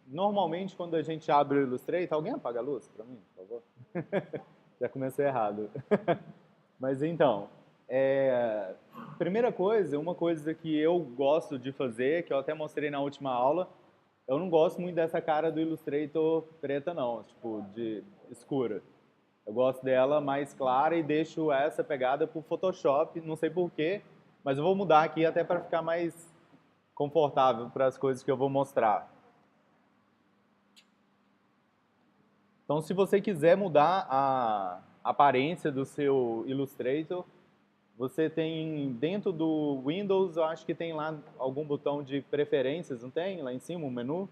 Normalmente, quando a gente abre o Illustrator, alguém apaga a luz para mim, por favor? Já comecei errado. Mas então, primeira coisa, uma coisa que eu gosto de fazer, que eu até mostrei na última aula, eu não gosto muito dessa cara do Illustrator preta não, tipo, de escura. Eu gosto dela mais clara e deixo essa pegada pro Photoshop, não sei porquê, mas eu vou mudar aqui até para ficar mais confortável para as coisas que eu vou mostrar. Então, se você quiser mudar a aparência do seu Illustrator, você tem dentro do Windows, eu acho que tem lá algum botão de preferências, não tem? Lá em cima, um menu?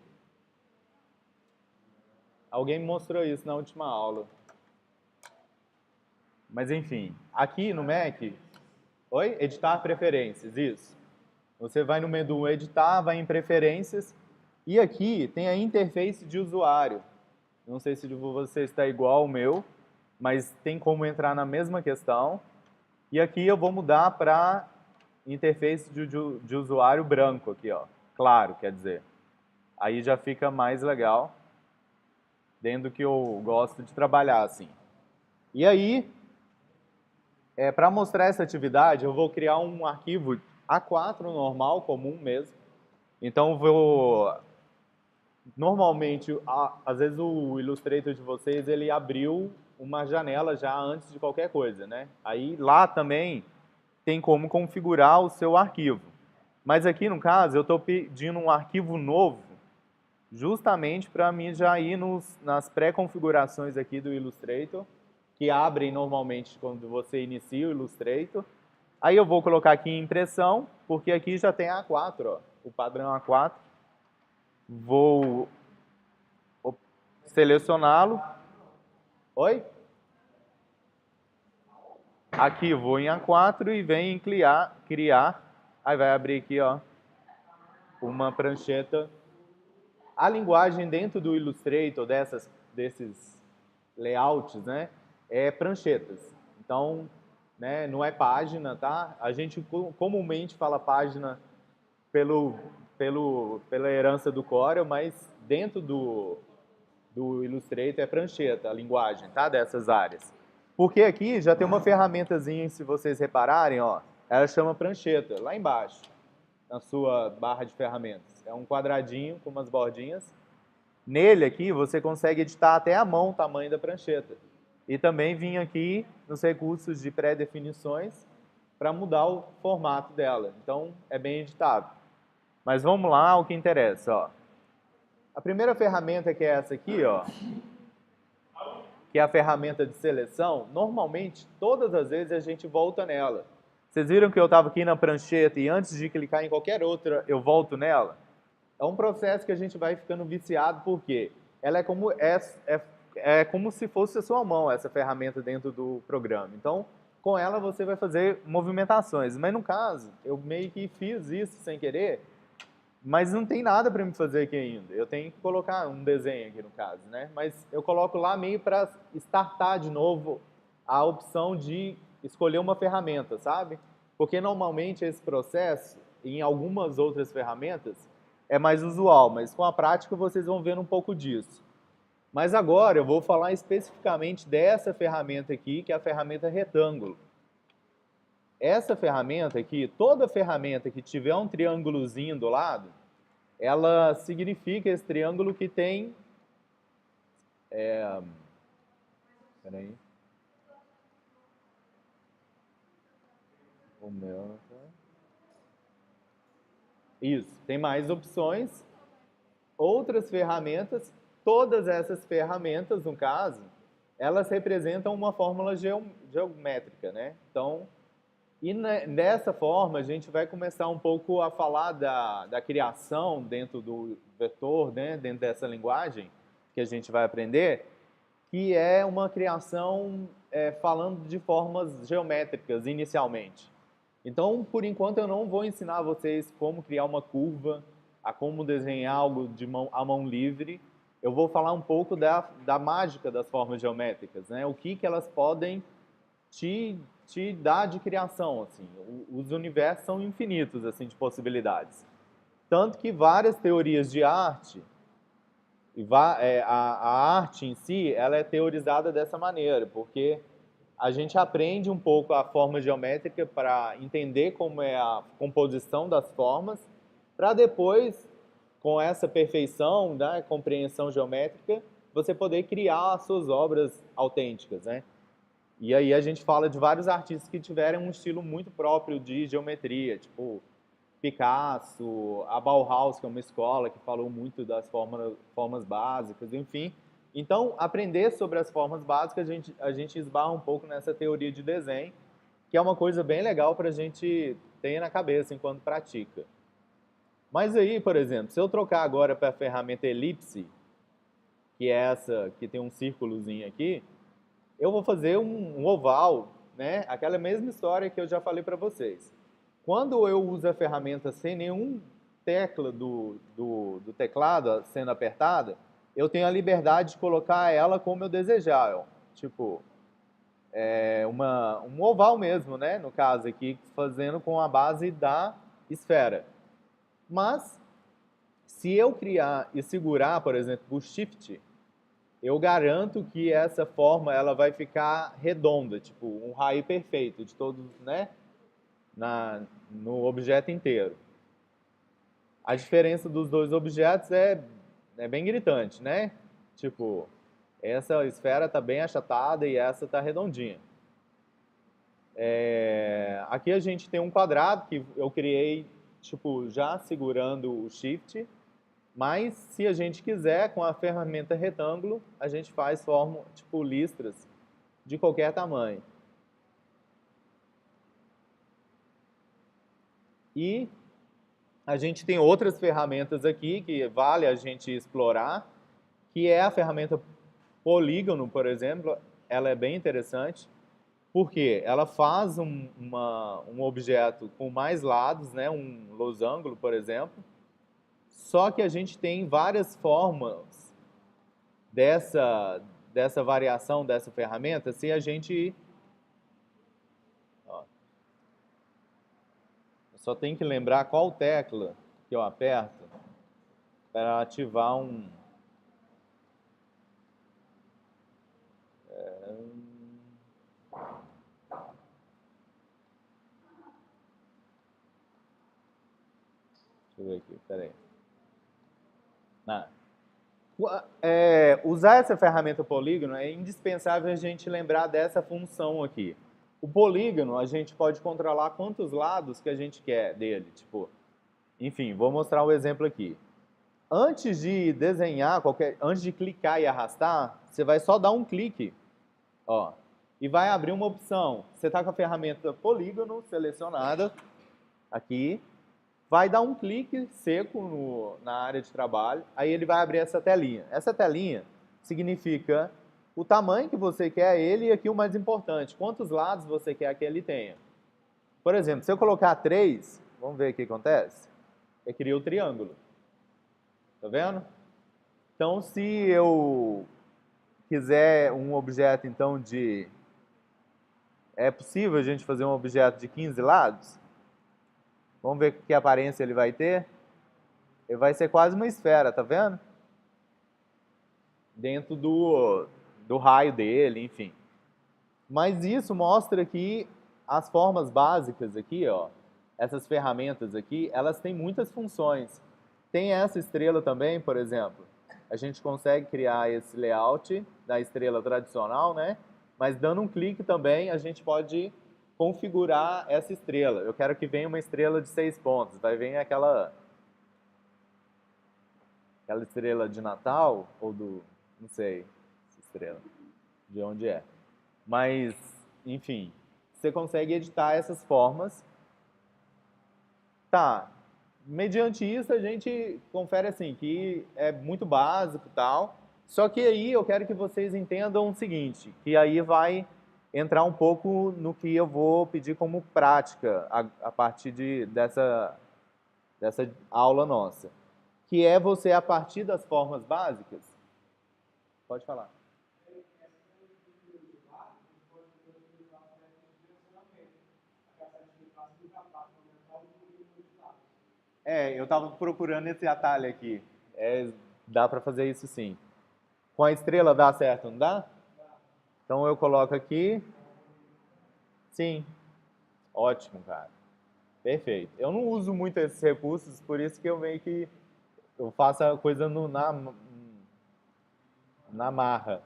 Alguém me mostrou isso na última aula. Mas enfim, aqui no Mac, oi? Editar preferências, isso. Você vai no menu editar, vai em preferências, e aqui tem a interface de usuário. Não sei se você está igual ao meu, mas tem como entrar na mesma questão. E aqui eu vou mudar para interface de usuário branco aqui, ó. Claro, quer dizer. Aí já fica mais legal, dentro do que eu gosto de trabalhar assim. E aí, para mostrar essa atividade, eu vou criar um arquivo A4 normal, comum mesmo. Então vou normalmente, às vezes o Illustrator de vocês, ele abriu uma janela já antes de qualquer coisa, né? Aí lá também tem como configurar o seu arquivo. Mas aqui no caso, eu estou pedindo um arquivo novo, justamente para mim já ir nas pré-configurações aqui do Illustrator, que abrem normalmente quando você inicia o Illustrator. Aí eu vou colocar aqui em impressão, porque aqui já tem A4, ó, o padrão A4. Vou selecioná-lo. Oi? Aqui vou em A4 e venho em criar. Aí vai abrir aqui, ó, uma prancheta. A linguagem dentro do Illustrator desses layouts, né, é pranchetas. Então, né, não é página, tá? A gente comumente fala página pela herança do Corel, mas dentro do Illustrator é prancheta, a linguagem, tá? Dessas áreas. Porque aqui já tem uma ferramentazinha, se vocês repararem, ó, ela chama prancheta, lá embaixo, na sua barra de ferramentas. É um quadradinho com umas bordinhas. Nele aqui você consegue editar até a mão o tamanho da prancheta. E também vim aqui nos recursos de pré-definições para mudar o formato dela. Então é bem editável. Mas vamos lá ao que interessa, ó. A primeira ferramenta que é essa aqui, ó, que é a ferramenta de seleção, normalmente, todas as vezes a gente volta nela. Vocês viram que eu estava aqui na prancheta e antes de clicar em qualquer outra, eu volto nela? É um processo que a gente vai ficando viciado, porque ela é como se fosse a sua mão, essa ferramenta dentro do programa. Então, com ela você vai fazer movimentações. Mas no caso, eu meio que fiz isso sem querer, mas não tem nada para me fazer aqui ainda. Eu tenho que colocar um desenho aqui no caso, né? Mas eu coloco lá meio para startar de novo a opção de escolher uma ferramenta, sabe? Porque normalmente esse processo, em algumas outras ferramentas, é mais usual, mas com a prática vocês vão ver um pouco disso. Mas agora eu vou falar especificamente dessa ferramenta aqui, que é a ferramenta retângulo. Essa ferramenta aqui, toda ferramenta que tiver um triângulozinho do lado, ela significa esse triângulo que tem... Peraí. O meu... Isso, tem mais opções, outras ferramentas, todas essas ferramentas, no caso, elas representam uma fórmula geométrica, né? Então, dessa forma, a gente vai começar um pouco a falar da criação dentro do vetor, né? Dentro dessa linguagem que a gente vai aprender, que é uma criação falando de formas geométricas inicialmente. Então, por enquanto, eu não vou ensinar vocês como criar uma curva, a como desenhar algo à mão livre. Eu vou falar um pouco da mágica das formas geométricas, né? O que elas podem te dar de criação, assim. Os universos são infinitos, assim, de possibilidades. Tanto que várias teorias de arte a arte em si, ela é teorizada dessa maneira, porque a gente aprende um pouco a forma geométrica para entender como é a composição das formas, para depois, com essa perfeição, né, compreensão geométrica, você poder criar as suas obras autênticas, né? E aí a gente fala de vários artistas que tiveram um estilo muito próprio de geometria, tipo Picasso, a Bauhaus, que é uma escola que falou muito das formas básicas, enfim. Então, aprender sobre as formas básicas, a gente esbarra um pouco nessa teoria de desenho, que é uma coisa bem legal para a gente ter na cabeça enquanto pratica. Mas aí, por exemplo, se eu trocar agora para a ferramenta elipse, que é essa que tem um círculozinho aqui, eu vou fazer um oval, né? Aquela mesma história que eu já falei para vocês. Quando eu uso a ferramenta sem nenhum tecla do teclado sendo apertada, eu tenho a liberdade de colocar ela como eu desejar. Ó. Tipo, um oval mesmo, né? No caso aqui, fazendo com a base da esfera. Mas, se eu criar e segurar, por exemplo, o Shift, eu garanto que essa forma ela vai ficar redonda, tipo um raio perfeito de todos, né? No objeto inteiro. A diferença dos dois objetos é bem gritante, né? Tipo, essa esfera está bem achatada e essa está redondinha. Aqui a gente tem um quadrado que eu criei, tipo, já segurando o Shift, mas se a gente quiser, com a ferramenta retângulo, a gente faz forma, tipo, listras de qualquer tamanho. E a gente tem outras ferramentas aqui que vale a gente explorar, que é a ferramenta polígono, por exemplo. Ela é bem interessante, porque ela faz um objeto com mais lados, né, um losango, por exemplo, só que a gente tem várias formas dessa variação dessa ferramenta se a gente... Ó, eu só tenho que lembrar qual tecla que eu aperto para ativar um... Deixa eu ver aqui, peraí. Usar essa ferramenta polígono é indispensável a gente lembrar dessa função aqui. O polígono, a gente pode controlar quantos lados que a gente quer dele. Tipo, enfim, vou mostrar um exemplo aqui. Antes de desenhar, antes de clicar e arrastar, você vai só dar um clique, ó, e vai abrir uma opção. Você está com a ferramenta polígono selecionada aqui, vai dar um clique seco na área de trabalho, aí ele vai abrir essa telinha. Essa telinha significa o tamanho que você quer ele e aqui o mais importante, quantos lados você quer que ele tenha. Por exemplo, se eu colocar 3, vamos ver o que acontece. Eu crio o triângulo. Tá vendo? Então, se eu quiser um objeto, então, de... É possível a gente fazer um objeto de 15 lados? Vamos ver que aparência ele vai ter. Ele vai ser quase uma esfera, tá vendo? Dentro do raio dele, enfim. Mas isso mostra que as formas básicas aqui, ó, essas ferramentas aqui, elas têm muitas funções. Tem essa estrela também, por exemplo. A gente consegue criar esse layout da estrela tradicional, né? Mas dando um clique também, a gente pode configurar essa estrela. Eu quero que venha uma estrela de 6 pontos. Vai vir aquela estrela de Natal, ou não sei, essa estrela, de onde é. Mas, enfim, você consegue editar essas formas. Tá, mediante isso a gente confere assim, que é muito básico e tal, só que aí eu quero que vocês entendam o seguinte, que aí vai entrar um pouco no que eu vou pedir como prática a partir dessa aula nossa, que é você, a partir das formas básicas, pode falar. Eu estava procurando esse atalho aqui. Dá para fazer isso sim. Com a estrela dá certo, não dá? Então eu coloco aqui. Sim. Ótimo, cara. Perfeito. Eu não uso muito esses recursos, por isso que eu meio que eu faço a coisa na marra.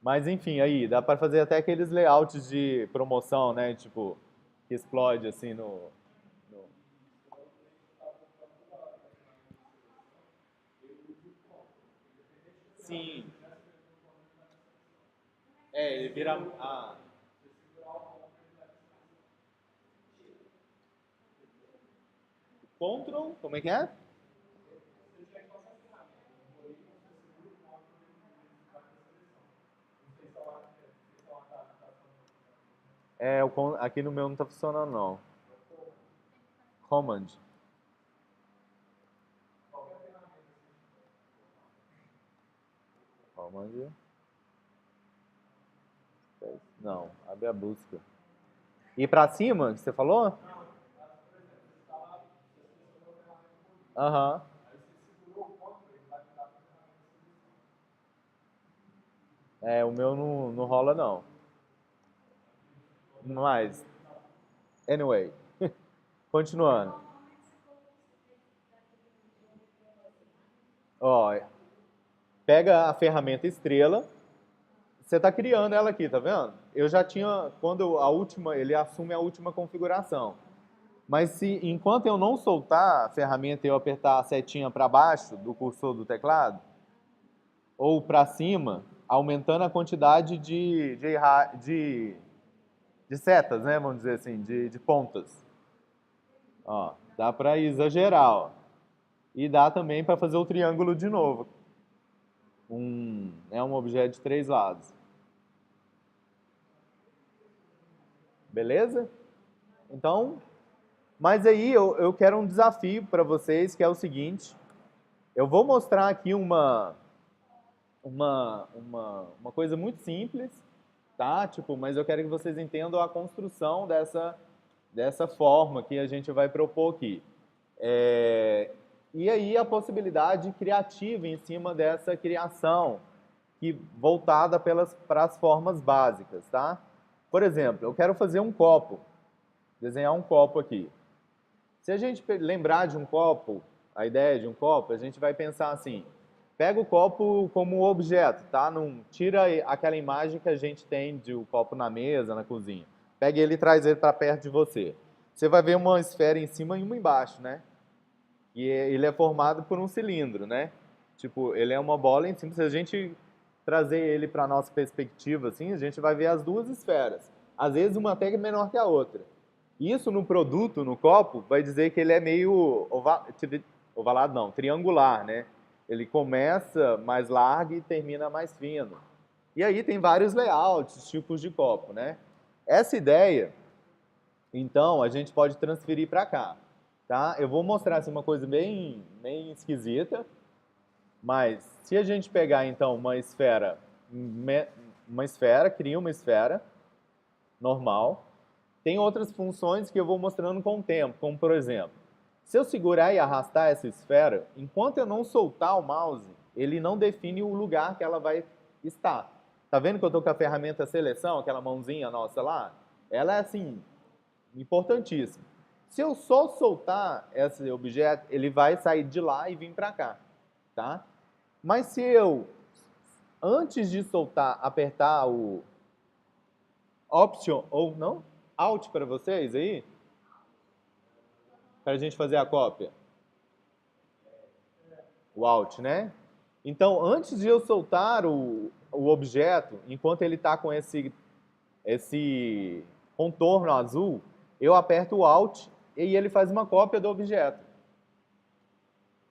Mas enfim, aí, dá para fazer até aqueles layouts de promoção, né? Tipo, que explode assim no- Sim. É, ele vira. Control, como é que é? Aqui no meu não tá funcionando não. Command. Command. Não, abre a busca. E pra cima, que você falou? Aham. É, o meu não rola não. Mas, anyway, continuando. Ó, pega a ferramenta estrela, você está criando ela aqui, tá vendo? Eu já tinha, quando a última, ele assume a última configuração. Mas se enquanto eu não soltar a ferramenta e eu apertar a setinha para baixo do cursor do teclado, ou para cima, aumentando a quantidade de setas, né? Vamos dizer assim, de pontas. Ó, dá para exagerar, ó. E dá também para fazer o triângulo de novo. É um objeto de três lados. Beleza? Então, mas aí eu quero um desafio para vocês, que é o seguinte. Eu vou mostrar aqui uma coisa muito simples, tá? Tipo, mas eu quero que vocês entendam a construção dessa forma que a gente vai propor aqui. E aí a possibilidade criativa em cima dessa criação que voltada para as formas básicas, tá? Por exemplo, eu quero fazer um copo, desenhar um copo aqui. Se a gente lembrar de um copo, a ideia de um copo, a gente vai pensar assim: pega o copo como objeto, tá? Não tira aquela imagem que a gente tem de o copo na mesa, na cozinha. Pega ele e traz ele para perto de você. Você vai ver uma esfera em cima e uma embaixo, né? E ele é formado por um cilindro, né? Tipo, ele é uma bola em cima. Se a gente trazer ele para nossa perspectiva, assim, a gente vai ver as duas esferas. Às vezes uma até menor que a outra. Isso no produto, no copo, vai dizer que ele é meio ovalado, não, triangular, né? Ele começa mais largo e termina mais fino. E aí tem vários layouts, tipos de copo, né? Essa ideia, então, a gente pode transferir para cá, tá? Eu vou mostrar assim, uma coisa bem esquisita, mas se a gente pegar então uma esfera, cria uma esfera normal, tem outras funções que eu vou mostrando com o tempo, como por exemplo, se eu segurar e arrastar essa esfera, enquanto eu não soltar o mouse, ele não define o lugar que ela vai estar. Tá vendo que eu estou com a ferramenta seleção, aquela mãozinha nossa lá? Ela é assim, importantíssimo. Se eu só soltar esse objeto, ele vai sair de lá e vir para cá, tá? Mas se eu, antes de soltar, apertar o Option ou não, Alt para vocês aí, para a gente fazer a cópia, o Alt, né? Então, antes de eu soltar o objeto, enquanto ele está com esse contorno azul, eu aperto o Alt e ele faz uma cópia do objeto.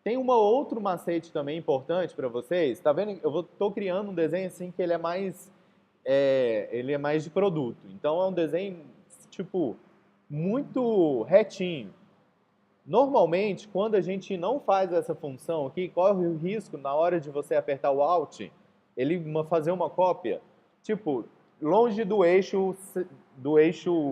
Tem um outro macete também importante para vocês. Tá vendo? Eu estou criando um desenho assim que ele é mais de produto. Então é um desenho tipo muito retinho. Normalmente, quando a gente não faz essa função aqui, corre o risco na hora de você apertar o Alt, ele fazer uma cópia, tipo, longe do eixo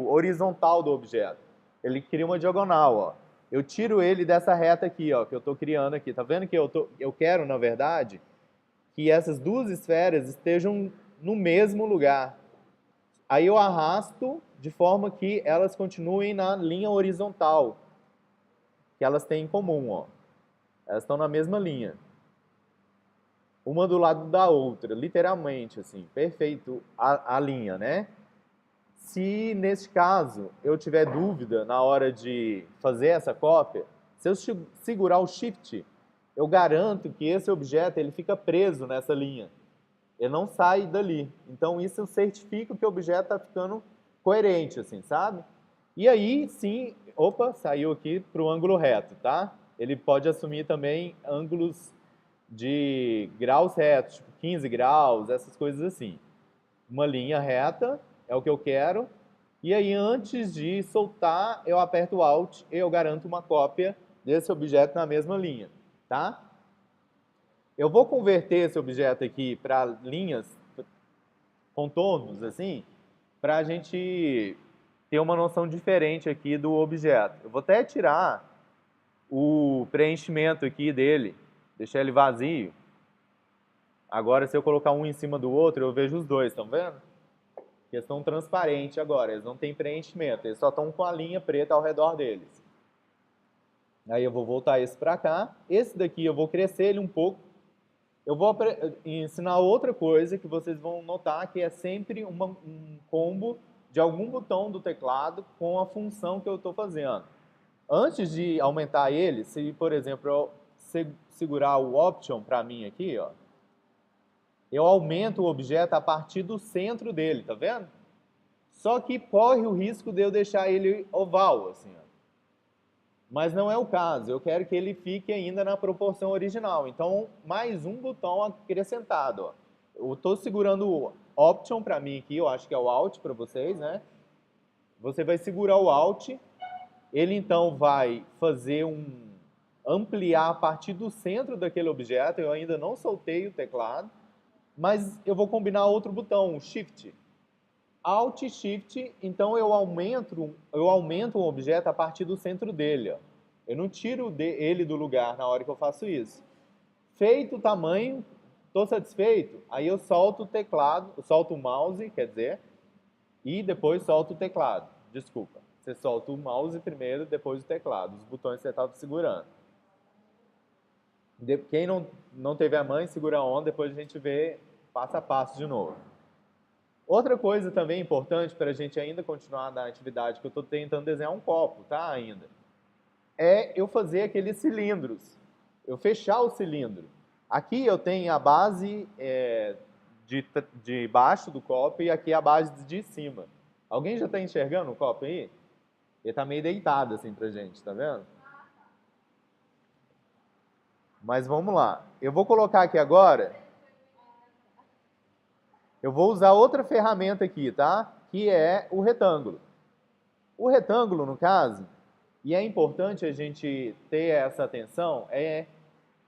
horizontal do objeto. Ele cria uma diagonal, ó. eu tiro ele dessa reta aqui, ó, que eu estou criando aqui. Tá vendo que eu quero, na verdade, que essas duas esferas estejam no mesmo lugar. Aí eu arrasto de forma que elas continuem na linha horizontal, que elas têm em comum, ó. Elas estão na mesma linha. Uma do lado da outra, literalmente, assim, perfeito a linha, né? Se, neste caso, eu tiver dúvida na hora de fazer essa cópia, se eu segurar o Shift, eu garanto que esse objeto ele fica preso nessa linha. Ele não sai dali. Então, isso certifica que o objeto está ficando coerente, assim, sabe? E aí, sim, opa, saiu aqui para o ângulo reto, tá? Ele pode assumir também ângulos de graus retos, tipo 15 graus, essas coisas assim. Uma linha reta é o que eu quero. E aí, antes de soltar, eu aperto o Alt e eu garanto uma cópia desse objeto na mesma linha, tá? Eu vou converter esse objeto aqui para linhas, contornos, assim, para a gente ter uma noção diferente aqui do objeto. Eu vou até tirar o preenchimento aqui dele, deixar ele vazio. Agora, se eu colocar um em cima do outro, eu vejo os dois, estão vendo? Eles estão transparentes agora, eles não têm preenchimento, eles só estão com a linha preta ao redor deles. Aí eu vou voltar esse para cá. Esse daqui eu vou crescer ele um pouco. Eu vou ensinar outra coisa que vocês vão notar que é sempre um combo de algum botão do teclado com a função que eu estou fazendo. Antes de aumentar ele, se, por exemplo, eu segurar o Option para mim aqui, ó, eu aumento o objeto a partir do centro dele, tá vendo? Só que corre o risco de eu deixar ele oval, assim, ó. Mas não é o caso, eu quero que ele fique ainda na proporção original. Então, mais um botão acrescentado, ó. Eu estou segurando o Option para mim aqui, eu acho que é o Alt para vocês, né? Você vai segurar o Alt, ele então vai fazer ampliar a partir do centro daquele objeto, eu ainda não soltei o teclado, mas eu vou combinar outro botão, o Shift. Alt Shift, então eu aumento um objeto a partir do centro dele. Ó. Eu não tiro ele do lugar na hora que eu faço isso. Feito o tamanho, estou satisfeito, aí eu solto o teclado, eu solto o mouse, quer dizer, e depois solto o teclado. Desculpa, você solta o mouse primeiro, depois o teclado, os botões que você estava segurando. Quem não teve a mãe, segura on, depois a gente vê passo a passo de novo. Outra coisa também importante para a gente ainda continuar na atividade, que eu estou tentando desenhar um copo, tá, ainda, é eu fazer aqueles cilindros, eu fechar o cilindro. Aqui eu tenho a base de baixo do copo e aqui a base de cima. Alguém já está enxergando o copo aí? Ele está meio deitado assim pra gente, tá vendo? Mas vamos lá. Eu vou colocar aqui agora. Eu vou usar outra ferramenta aqui, tá? Que é o retângulo. O retângulo, no caso, e é importante a gente ter essa atenção, é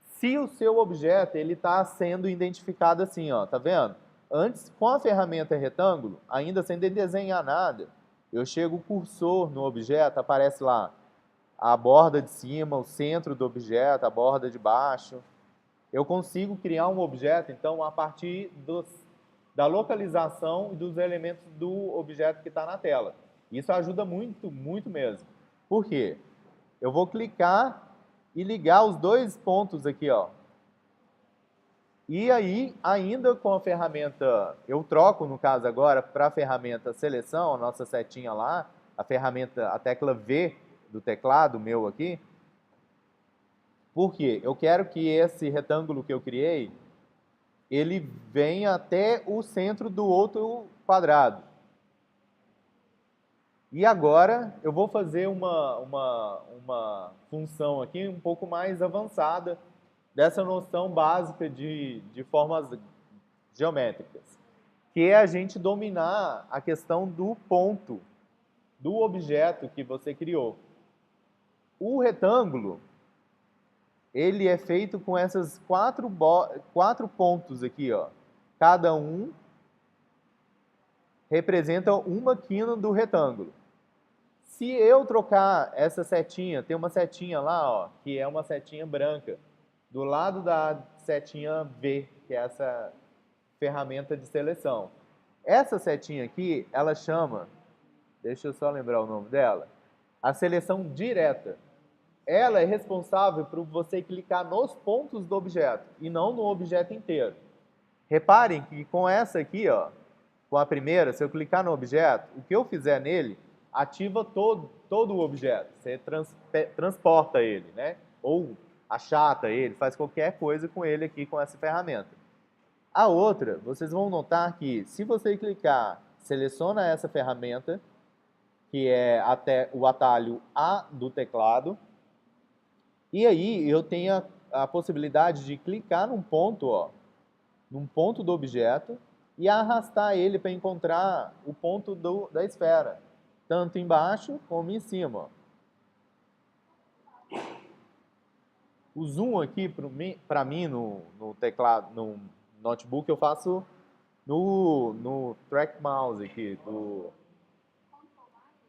se o seu objeto ele está sendo identificado assim, ó, tá vendo? Antes, com a ferramenta retângulo, ainda sem desenhar nada, eu chego o cursor no objeto, aparece lá a borda de cima, o centro do objeto, a borda de baixo. Eu consigo criar um objeto, então, a partir da localização e dos elementos do objeto que está na tela. Isso ajuda muito, muito mesmo. Por quê? Eu vou clicar e ligar os dois pontos aqui, ó. E aí, ainda com a ferramenta, eu troco, no caso agora, para a ferramenta seleção, a nossa setinha lá, a tecla V do teclado meu aqui. Por quê? Eu quero que esse retângulo que eu criei, ele venha até o centro do outro quadrado. E agora eu vou fazer uma função aqui um pouco mais avançada dessa noção básica de formas geométricas, que é a gente dominar a questão do ponto do objeto que você criou. O retângulo, ele é feito com essas quatro pontos aqui, ó. Cada um representa uma quina do retângulo. Se eu trocar essa setinha, tem uma setinha lá, ó, que é uma setinha branca, do lado da setinha V, que é essa ferramenta de seleção. Essa setinha aqui, ela chama, deixa eu só lembrar o nome dela, a seleção direta. Ela é responsável por você clicar nos pontos do objeto e não no objeto inteiro. Reparem que com essa aqui, ó, com a primeira, se eu clicar no objeto, o que eu fizer nele ativa todo o objeto. Você transporta ele, né? Ou achata ele, faz qualquer coisa com ele aqui com essa ferramenta. A outra, vocês vão notar que se você clicar, seleciona essa ferramenta, que é até o atalho A do teclado, e aí eu tenho a possibilidade de clicar num ponto, ó, num ponto do objeto e arrastar ele para encontrar o ponto da esfera, tanto embaixo como em cima. O zoom aqui, para mim, no teclado, no notebook, eu faço no track mouse aqui.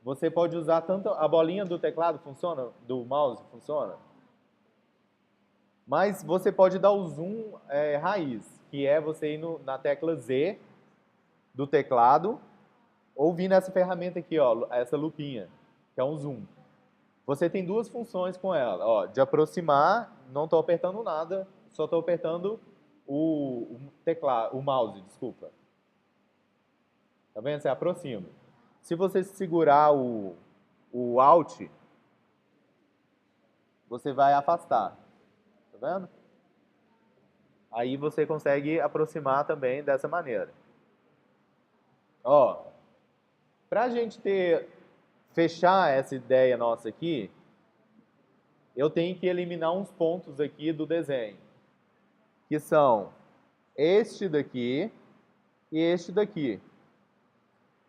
Você pode usar tanto a bolinha do teclado funciona, do mouse funciona, mas você pode dar o zoom raiz, que é você ir na tecla Z do teclado ou vir nessa ferramenta aqui, ó, essa lupinha, que é um zoom. Você tem duas funções com ela, ó, de aproximar, não estou apertando nada, só estou apertando o teclado, o mouse, desculpa. Tá vendo? Você aproxima. Se você segurar o Alt, você vai afastar. Tá vendo? Aí você consegue aproximar também dessa maneira. Ó, pra gente fechar essa ideia nossa aqui, eu tenho que eliminar uns pontos aqui do desenho, que são este daqui e este daqui.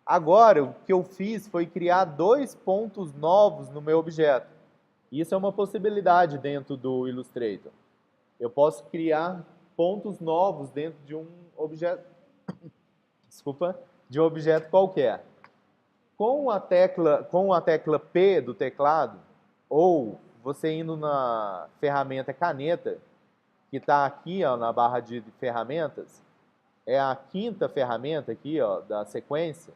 Agora, o que eu fiz foi criar dois pontos novos no meu objeto. Isso é uma possibilidade dentro do Illustrator. Eu posso criar pontos novos dentro de um objeto, desculpa, de um objeto qualquer. Com a tecla P do teclado, ou você indo na ferramenta caneta, que está aqui ó, na barra de ferramentas, é a quinta ferramenta aqui ó, da sequência,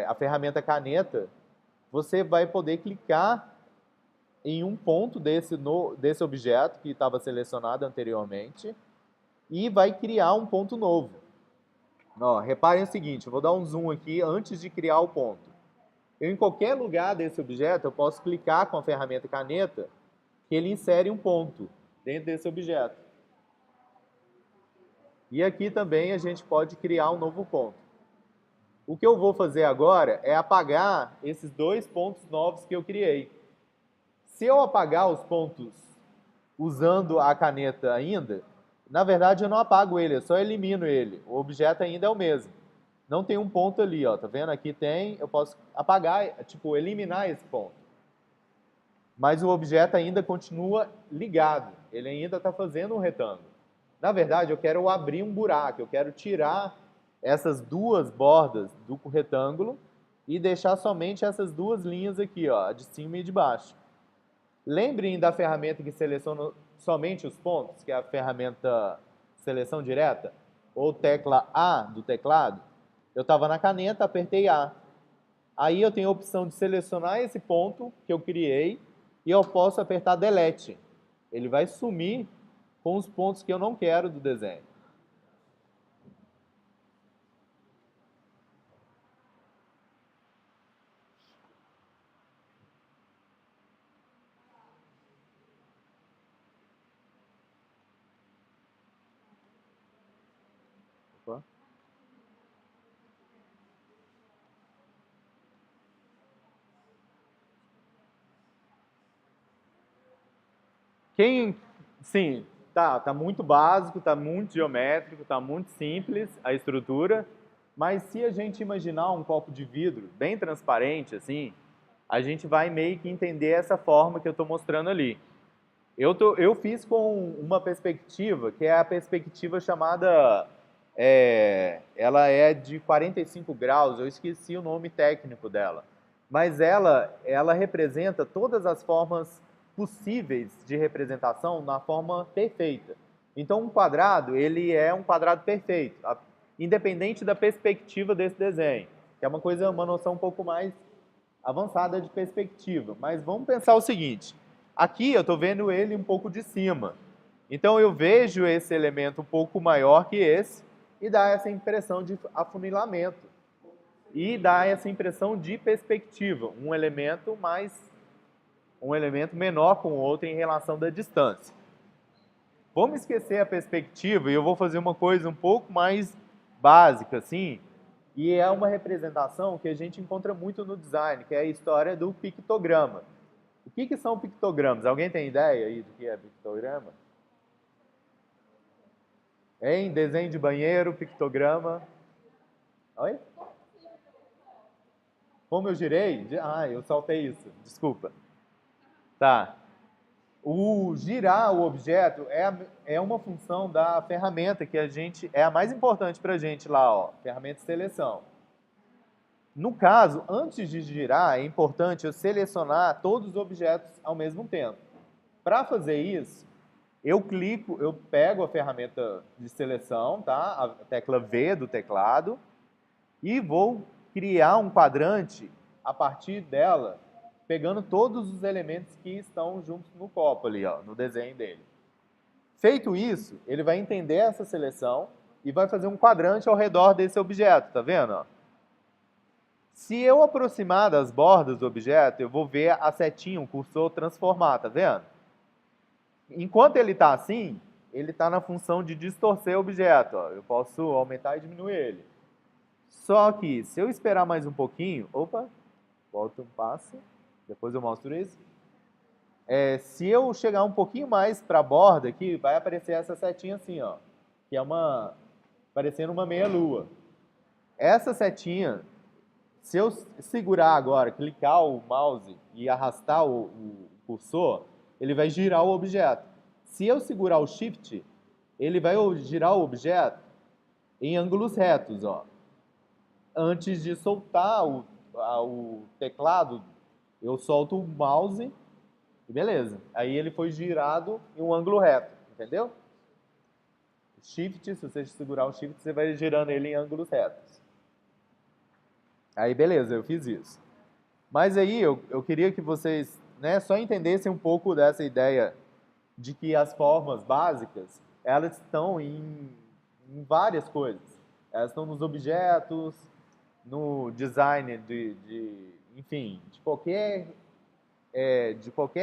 a ferramenta caneta, você vai poder clicar em um ponto desse objeto que estava selecionado anteriormente e vai criar um ponto novo. Ó, reparem o seguinte, eu vou dar um zoom aqui antes de criar o ponto. Em qualquer lugar desse objeto, eu posso clicar com a ferramenta caneta que ele insere um ponto dentro desse objeto. E aqui também a gente pode criar um novo ponto. O que eu vou fazer agora é apagar esses dois pontos novos que eu criei. Se eu apagar os pontos usando a caneta ainda, na verdade eu não apago ele, eu só elimino ele. O objeto ainda é o mesmo. Não tem um ponto ali, ó, tá vendo? Aqui tem, eu posso apagar, tipo, eliminar esse ponto. Mas o objeto ainda continua ligado, ele ainda está fazendo um retângulo. Na verdade, eu quero abrir um buraco, eu quero tirar essas duas bordas do retângulo e deixar somente essas duas linhas aqui, ó, de cima e de baixo. Lembrem da ferramenta que seleciona somente os pontos, que é a ferramenta seleção direta, ou tecla A do teclado. Eu estava na caneta, apertei A. Aí eu tenho a opção de selecionar esse ponto que eu criei e eu posso apertar Delete. Ele vai sumir com os pontos que eu não quero do desenho. Opa. Sim, tá muito básico, tá muito geométrico, tá muito simples a estrutura, mas se a gente imaginar um copo de vidro bem transparente assim, a gente vai meio que entender essa forma que eu estou mostrando ali. Eu fiz com uma perspectiva, que é a perspectiva chamada ela é de 45 graus, eu esqueci o nome técnico dela, mas ela representa todas as formas possíveis de representação na forma perfeita. Então, um quadrado, ele é um quadrado perfeito, independente da perspectiva desse desenho, que é uma noção um pouco mais avançada de perspectiva. Mas vamos pensar o seguinte, aqui eu estou vendo ele um pouco de cima, então eu vejo esse elemento um pouco maior que esse e dá essa impressão de afunilamento e dá essa impressão de perspectiva, um elemento menor com o outro em relação da distância. Vamos esquecer a perspectiva e eu vou fazer uma coisa um pouco mais básica, assim, e é uma representação que a gente encontra muito no design, que é a história do pictograma. O que são pictogramas? Alguém tem ideia aí do que é pictograma? Hein? Desenho de banheiro, pictograma. Oi? Como eu girei? Ah, eu saltei isso, desculpa. Tá. O girar o objeto é uma função da ferramenta que é a mais importante para a gente lá, ó, ferramenta de seleção. No caso, antes de girar, é importante eu selecionar todos os objetos ao mesmo tempo. Para fazer isso, eu pego a ferramenta de seleção, tá? A tecla V do teclado, e vou criar um quadrante a partir dela, pegando todos os elementos que estão juntos no copo ali, ó, no desenho dele. Feito isso, ele vai entender essa seleção e vai fazer um quadrante ao redor desse objeto, tá vendo? Ó? Se eu aproximar das bordas do objeto, eu vou ver a setinha, o cursor transformar, tá vendo? Enquanto ele está assim, ele está na função de distorcer o objeto. Ó. Eu posso aumentar e diminuir ele. Só que, se eu esperar mais um pouquinho... Opa, volta um passo. Depois eu mostro isso. Se eu chegar um pouquinho mais para a borda aqui, vai aparecer essa setinha assim, ó. Que é parecendo uma meia-lua. Essa setinha, se eu segurar agora, clicar o mouse e arrastar o cursor, ele vai girar o objeto. Se eu segurar o Shift, ele vai girar o objeto em ângulos retos, ó. Antes de soltar o teclado, eu solto o mouse e beleza. Aí ele foi girado em um ângulo reto, entendeu? Shift, se você segurar o Shift, você vai girando ele em ângulos retos. Aí beleza, eu fiz isso. Mas aí eu queria que vocês só entendessem um pouco dessa ideia de que as formas básicas, elas estão em várias coisas. Elas estão nos objetos, no design enfim, de qualquer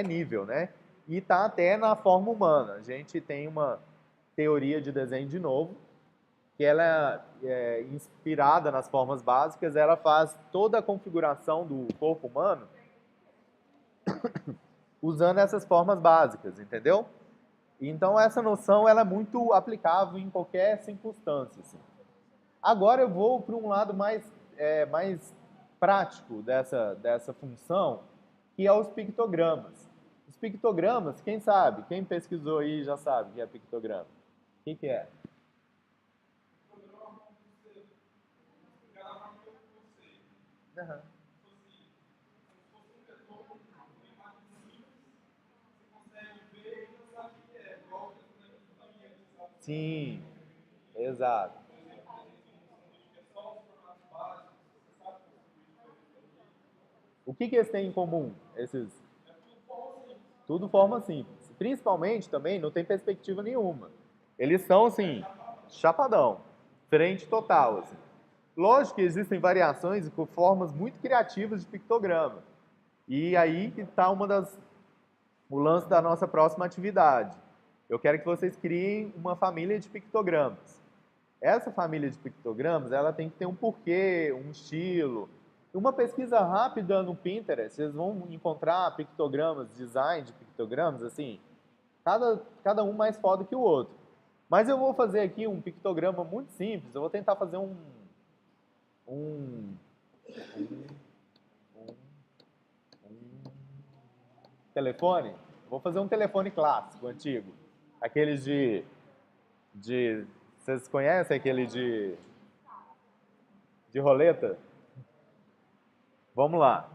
nível, né? E está até na forma humana. A gente tem uma teoria de desenho de novo, que ela é inspirada nas formas básicas, ela faz toda a configuração do corpo humano usando essas formas básicas, entendeu? Então essa noção ela é muito aplicável em qualquer circunstância. Assim. Agora eu vou para um lado mais prático dessa função, que é os pictogramas. Os pictogramas, quem sabe? Quem pesquisou aí já sabe o que é pictograma. O que é? Uhum. Sim, exato. O que eles têm em comum? Tudo forma simples. Principalmente também não tem perspectiva nenhuma. Eles são assim, chapadão, frente total. Assim. Lógico que existem variações com formas muito criativas de pictograma. E aí que está o lance da nossa próxima atividade. Eu quero que vocês criem uma família de pictogramas. Essa família de pictogramas, ela tem que ter um porquê, um estilo. Uma pesquisa rápida no Pinterest, vocês vão encontrar pictogramas, design de pictogramas, assim, cada um mais foda que o outro. Mas eu vou fazer aqui um pictograma muito simples, eu vou tentar fazer um telefone. Vou fazer um telefone clássico, antigo. Aqueles de Vocês conhecem aquele de roleta? Vamos lá.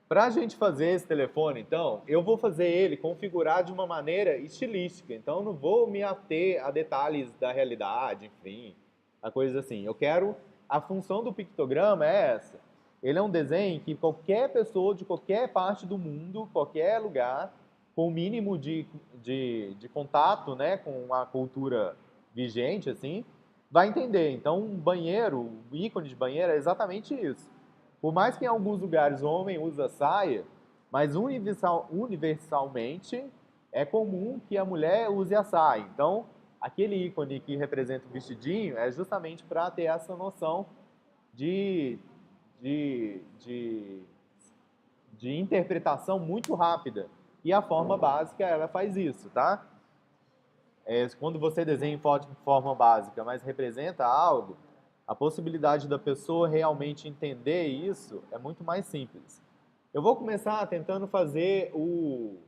Para a gente fazer esse telefone, então, eu vou fazer ele configurar de uma maneira estilística. Então, eu não vou me ater a detalhes da realidade, enfim, a coisa assim. Eu quero... A função do pictograma é essa. Ele é um desenho que qualquer pessoa de qualquer parte do mundo, qualquer lugar, com o mínimo de contato, né, com a cultura vigente, assim, vai entender. Então, um banheiro, o ícone de banheiro é exatamente isso. Por mais que em alguns lugares o homem usa saia, mas universalmente é comum que a mulher use a saia. Então, aquele ícone que representa o vestidinho é justamente para ter essa noção de, de, de, de interpretação muito rápida. E a forma básica, ela faz isso, tá? Quando você desenha em forma básica, mas representa algo, a possibilidade da pessoa realmente entender isso é muito mais simples. Eu vou começar tentando fazer o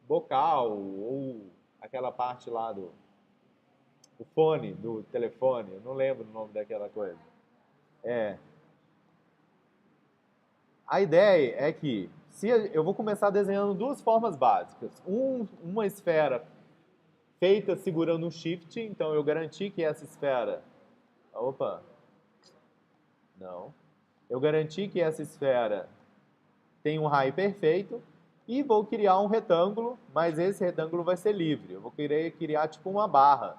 bocal, ou aquela parte lá o fone do telefone, eu não lembro o nome daquela coisa. A ideia é que se eu vou começar desenhando duas formas básicas. Uma esfera feita segurando um shift, então eu garanti que essa esfera... Opa! Não. Eu garanti que essa esfera tem um raio perfeito e vou criar um retângulo, mas esse retângulo vai ser livre. Eu vou querer criar tipo uma barra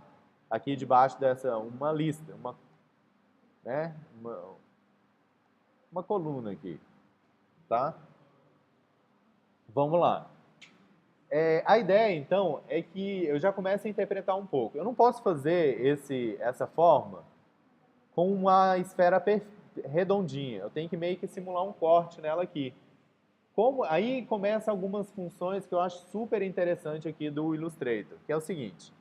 aqui debaixo dessa, uma lista, né? uma coluna aqui, tá? Vamos lá. A ideia, então, é que eu já começo a interpretar um pouco. Eu não posso fazer essa forma com uma esfera redondinha. Eu tenho que meio que simular um corte nela aqui. Aí começam algumas funções que eu acho super interessante aqui do Illustrator, que é o seguinte.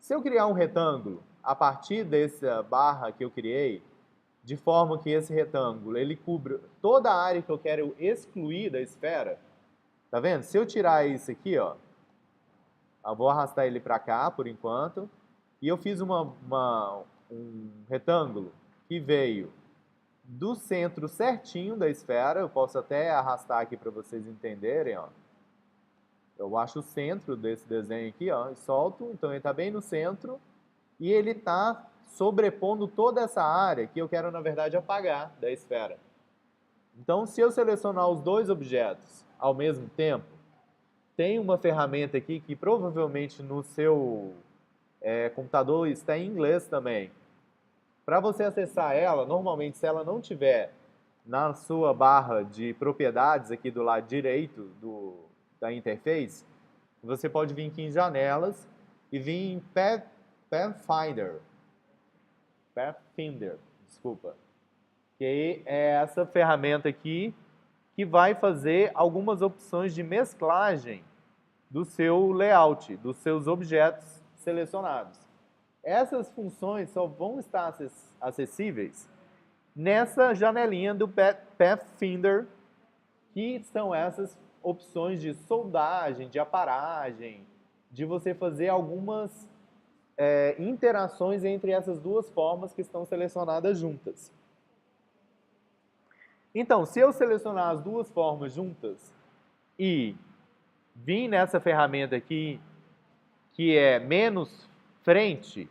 Se eu criar um retângulo a partir dessa barra que eu criei, de forma que esse retângulo ele cubra toda a área que eu quero excluir da esfera, tá vendo? Se eu tirar isso aqui, ó, eu vou arrastar ele para cá por enquanto, e eu fiz um retângulo que veio do centro certinho da esfera. Eu posso até arrastar aqui para vocês entenderem, ó. Eu acho o centro desse desenho aqui, ó, e solto, então ele está bem no centro, e ele está sobrepondo toda essa área que eu quero, na verdade, apagar da esfera. Então, se eu selecionar os dois objetos ao mesmo tempo, tem uma ferramenta aqui que provavelmente no seu computador está em inglês também. Para você acessar ela, normalmente, se ela não tiver na sua barra de propriedades aqui do lado direito da interface, você pode vir aqui em janelas e vir em Pathfinder, desculpa. Que é essa ferramenta aqui que vai fazer algumas opções de mesclagem do seu layout, dos seus objetos selecionados. Essas funções só vão estar acessíveis nessa janelinha do Pathfinder, que são essas opções de soldagem, de aparagem, de você fazer algumas interações entre essas duas formas que estão selecionadas juntas. Então, se eu selecionar as duas formas juntas e vir nessa ferramenta aqui, que é menos frente,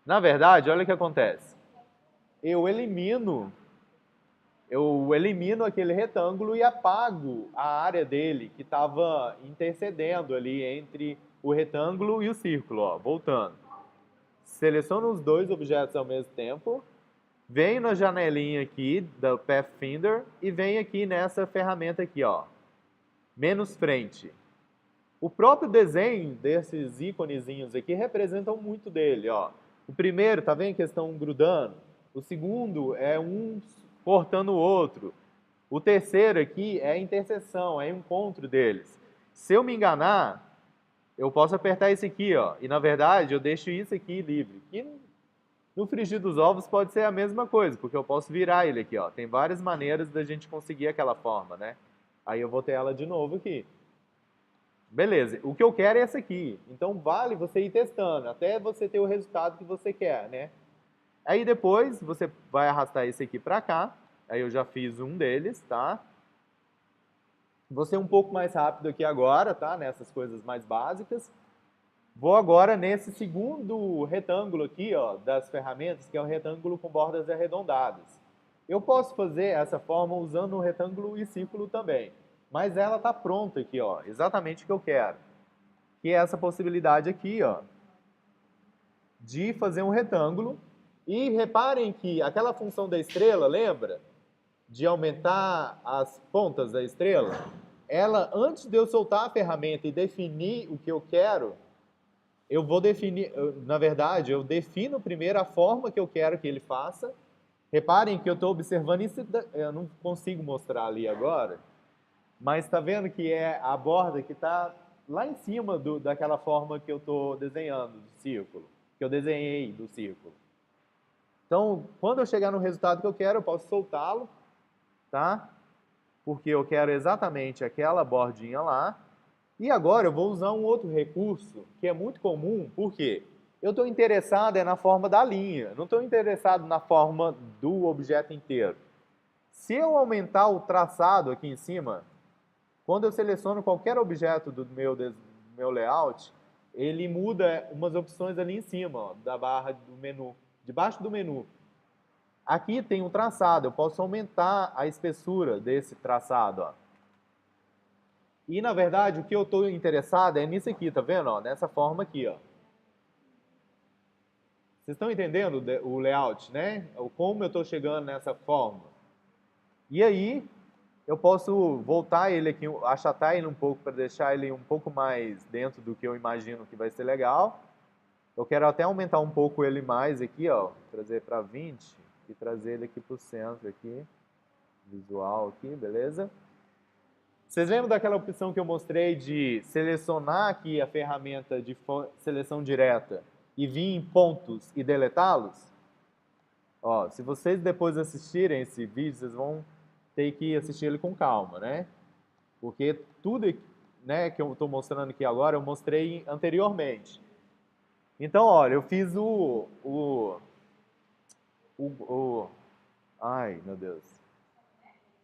na verdade, olha o que acontece. Eu elimino aquele retângulo e apago a área dele que estava intercedendo ali entre o retângulo e o círculo, ó, voltando. Seleciono os dois objetos ao mesmo tempo, venho na janelinha aqui da Pathfinder e venho aqui nessa ferramenta aqui, ó, menos frente. O próprio desenho desses íconezinhos aqui representam muito dele, ó. O primeiro, tá vendo que eles estão grudando? O segundo é um cortando o outro. O terceiro aqui é a interseção, é o encontro deles. Se eu me enganar, eu posso apertar esse aqui, ó, e na verdade eu deixo isso aqui livre. E no frigir dos ovos pode ser a mesma coisa, porque eu posso virar ele aqui, ó. Tem várias maneiras da gente conseguir aquela forma, né? Aí eu vou ter ela de novo aqui. Beleza, o que eu quero é esse aqui. Então vale você ir testando até você ter o resultado que você quer, né? Aí depois você vai arrastar esse aqui para cá. Aí eu já fiz um deles, tá? Vou ser um pouco mais rápido aqui agora, tá? Nessas coisas mais básicas. Vou agora nesse segundo retângulo aqui, ó, das ferramentas, que é um retângulo com bordas arredondadas. Eu posso fazer essa forma usando um retângulo e círculo também, mas ela está pronta aqui, ó, exatamente o que eu quero. Que é essa possibilidade aqui, ó, de fazer um retângulo. E reparem que aquela função da estrela, lembra? De aumentar as pontas da estrela, ela, antes de eu soltar a ferramenta e definir o que eu quero, eu vou definir, na verdade, eu defino primeiro a forma que eu quero que ele faça. Reparem que eu estou observando isso, eu não consigo mostrar ali agora, mas está vendo que é a borda que está lá em cima daquela forma que eu estou desenhando do círculo, que eu desenhei do círculo. Então, quando eu chegar no resultado que eu quero, eu posso soltá-lo, tá? Porque eu quero exatamente aquela bordinha lá. E agora eu vou usar um outro recurso que é muito comum, porque eu estou interessado na forma da linha, não estou interessado na forma do objeto inteiro. Se eu aumentar o traçado aqui em cima, quando eu seleciono qualquer objeto do meu layout, ele muda umas opções ali em cima, ó, da barra do menu, debaixo do menu. Aqui tem um traçado, eu posso aumentar a espessura desse traçado, ó. E, na verdade, o que eu estou interessado é nisso aqui, tá vendo? Ó, nessa forma aqui, ó. Vocês estão entendendo o layout, né? Como eu estou chegando nessa forma. E aí, eu posso voltar ele aqui, achatar ele um pouco para deixar ele um pouco mais dentro do que eu imagino que vai ser legal. Eu quero até aumentar um pouco ele mais aqui, ó. Trazer para 20 e trazer ele aqui para o centro aqui. Visual aqui, beleza? Vocês lembram daquela opção que eu mostrei de selecionar aqui a ferramenta de seleção direta e vir em pontos e deletá-los? Ó, se vocês depois assistirem esse vídeo, vocês vão ter que assistir ele com calma, né? Porque tudo, né, que eu estou mostrando aqui agora, eu mostrei anteriormente. Então, olha, eu fiz ai, meu Deus.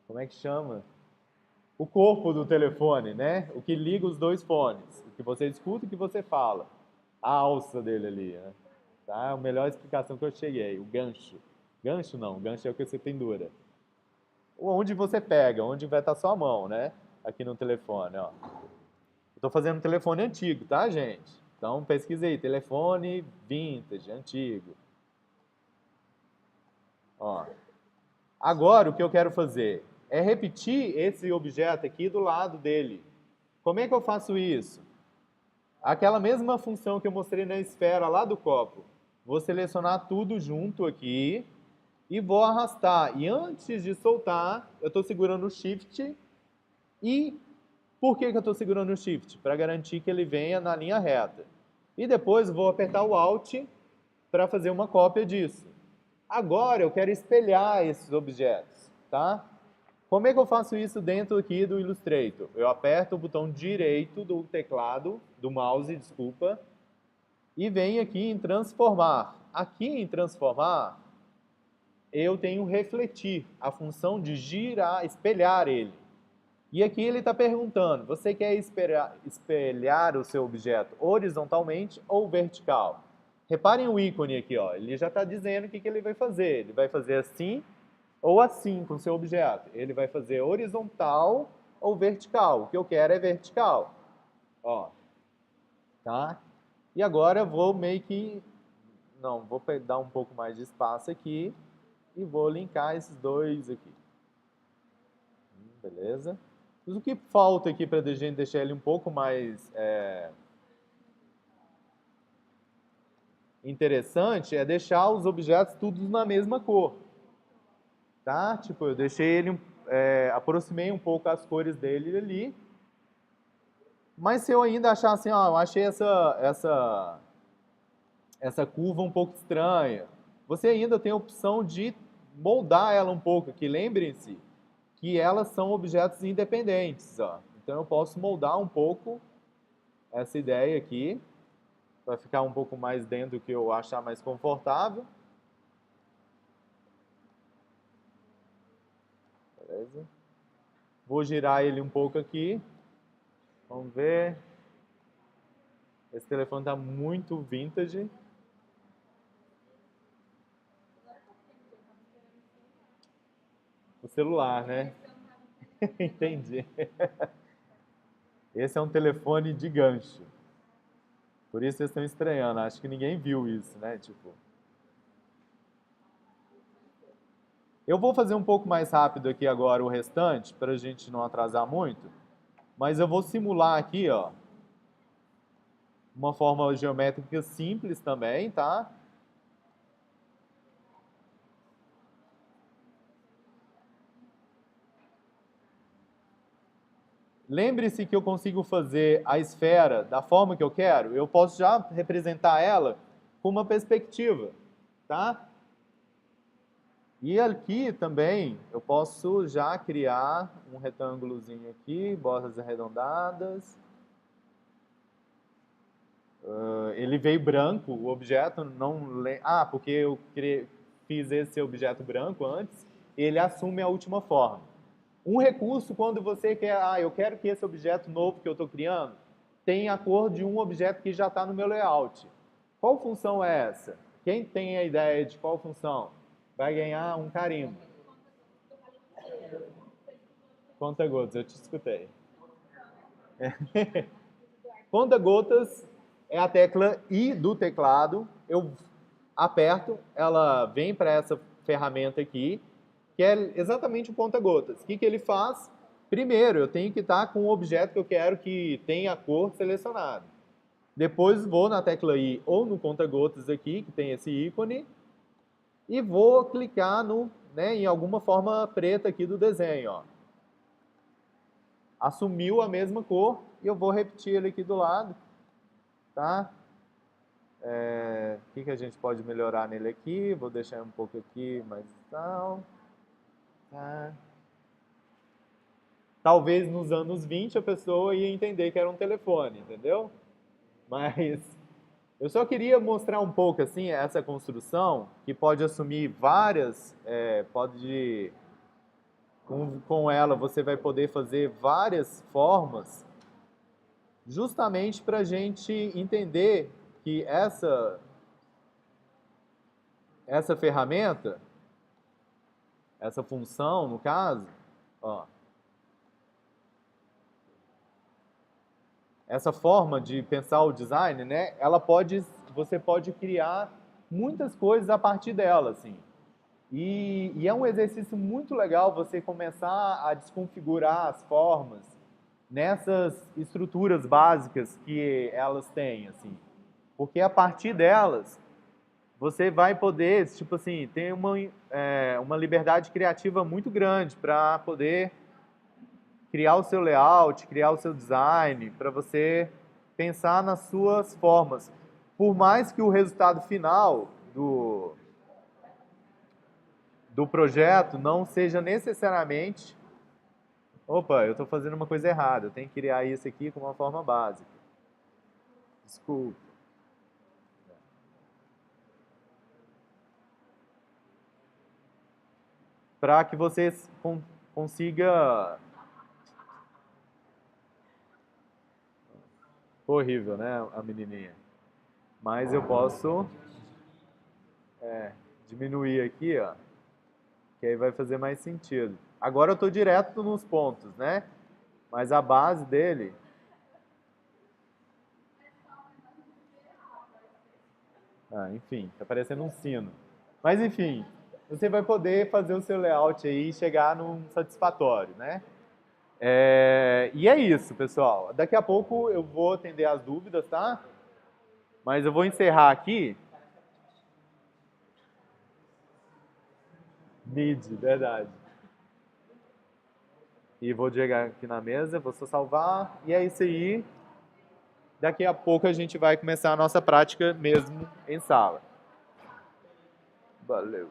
Como é que chama? O corpo do telefone, né? O que liga os dois fones. O que você escuta e o que você fala. A alça dele ali, né? Tá? É a melhor explicação que eu cheguei. O gancho. Gancho não, gancho é o que você pendura. Onde você pega, onde vai estar sua mão, né? Aqui no telefone, ó. Eu tô fazendo um telefone antigo, tá, gente? Então pesquisei, telefone vintage, antigo. Ó. Agora o que eu quero fazer é repetir esse objeto aqui do lado dele. Como é que eu faço isso? Aquela mesma função que eu mostrei na esfera lá do copo. Vou selecionar tudo junto aqui e vou arrastar. E antes de soltar, eu estou segurando o Shift. E por que eu estou segurando o Shift? Para garantir que ele venha na linha reta. E depois vou apertar o Alt para fazer uma cópia disso. Agora eu quero espelhar esses objetos, tá? Como é que eu faço isso dentro aqui do Illustrator? Eu aperto o botão direito do teclado, do mouse, desculpa, e venho aqui em transformar. Aqui em transformar, eu tenho refletir, a função de girar, espelhar ele. E aqui ele está perguntando, você quer espelhar o seu objeto horizontalmente ou vertical? Reparem o ícone aqui, ó, ele já está dizendo o que ele vai fazer. Ele vai fazer assim ou assim com o seu objeto. Ele vai fazer horizontal ou vertical. O que eu quero é vertical. Ó, tá? E agora eu vou meio que... Não, vou dar um pouco mais de espaço aqui e vou linkar esses dois aqui. Beleza? Mas o que falta aqui para a gente deixar ele um pouco mais interessante é deixar os objetos todos na mesma cor. Tá? Tipo, eu deixei ele, aproximei um pouco as cores dele ali. Mas se eu ainda achar assim, ó, eu achei essa curva um pouco estranha, você ainda tem a opção de moldar ela um pouco aqui. Lembrem-se que elas são objetos independentes, ó. Então eu posso moldar um pouco essa ideia aqui. Vai ficar um pouco mais dentro do que eu achar mais confortável. Beleza? Vou girar ele um pouco aqui. Vamos ver. Esse telefone está muito vintage. O celular, né? Entendi. Esse é um telefone de gancho. Por isso vocês estão estranhando. Acho que ninguém viu isso, né? Tipo. Eu vou fazer um pouco mais rápido aqui agora o restante, para a gente não atrasar muito. Mas eu vou simular aqui, ó, uma forma geométrica simples também, tá? Lembre-se que eu consigo fazer a esfera da forma que eu quero. Eu posso já representar ela com uma perspectiva, tá? E aqui também eu posso já criar um retângulozinho aqui, bordas arredondadas. Ele veio branco, o objeto não... porque eu fiz esse objeto branco antes, ele assume a última forma. Um recurso quando você quer, eu quero que esse objeto novo que eu estou criando tenha a cor de um objeto que já está no meu layout. Qual função é essa? Quem tem a ideia de qual função? Vai ganhar um carimbo. Conta-gotas, eu te escutei. Conta-gotas é a tecla I do teclado. Eu aperto, ela vem para essa ferramenta aqui, que é exatamente o conta-gotas. O que ele faz? Primeiro, eu tenho que estar com o objeto que eu quero que tenha a cor selecionada. Depois vou na tecla I ou no conta-gotas aqui, que tem esse ícone, e vou clicar em alguma forma preta aqui do desenho. Ó. Assumiu a mesma cor e eu vou repetir ele aqui do lado. Tá? O que a gente pode melhorar nele aqui? Vou deixar um pouco aqui, mais tal. Tá. Talvez nos anos 20 a pessoa ia entender que era um telefone, entendeu? Mas eu só queria mostrar um pouco assim essa construção que pode assumir várias, com ela você vai poder fazer várias formas, justamente para a gente entender que essa ferramenta, essa função no caso, ó, essa forma de pensar o design, né? Você pode criar muitas coisas a partir dela, assim. E é um exercício muito legal você começar a desconfigurar as formas nessas estruturas básicas que elas têm, assim. Porque a partir delas, você vai poder, tipo assim, ter uma liberdade criativa muito grande para poder criar o seu layout, criar o seu design, para você pensar nas suas formas. Por mais que o resultado final do projeto não seja necessariamente... Opa, eu estou fazendo uma coisa errada, eu tenho que criar isso aqui com uma forma básica. Desculpa. Para que você consiga... Horrível, né, a menininha? Mas eu posso diminuir aqui, ó, que aí vai fazer mais sentido. Agora eu estou direto nos pontos, né? Mas a base dele... enfim, tá parecendo um sino. Mas enfim, você vai poder fazer o seu layout aí e chegar num satisfatório, né? E é isso, pessoal. Daqui a pouco eu vou atender as dúvidas, tá? Mas eu vou encerrar aqui. Mid, verdade. E vou chegar aqui na mesa, vou só salvar. E é isso aí. Daqui a pouco a gente vai começar a nossa prática mesmo em sala. Valeu.